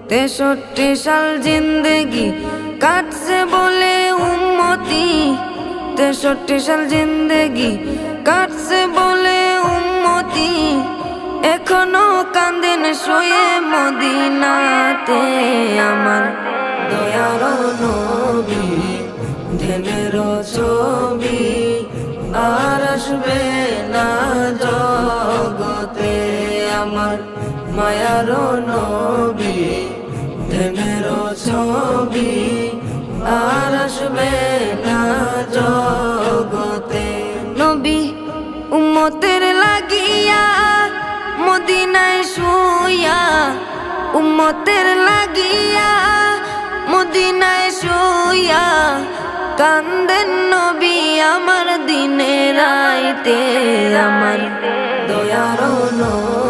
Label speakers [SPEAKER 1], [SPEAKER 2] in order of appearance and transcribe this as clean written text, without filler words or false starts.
[SPEAKER 1] 63 সাল জিন্দেগি কাটছে বলে উম্মতি, 63 সাল জিন্দেগি কাটছে বলে উম্মতি, এখনো কান্দেন শুয়ে মদিনাতে। আমার দয়ার নবী ধ্যানের ছবি আর আসবে না জগতে। আমার মায়ার নবী ধ্যানের ছবি আর আসবে না জগতে। নবী উম্মতের লাগিয়া মদিনায় শুইয়া, উম্মতের লাগিয়া মদিনায় শুইয়া, কান্দেন নবী আমার দিনে রাইতে। আমার দয়ার নবী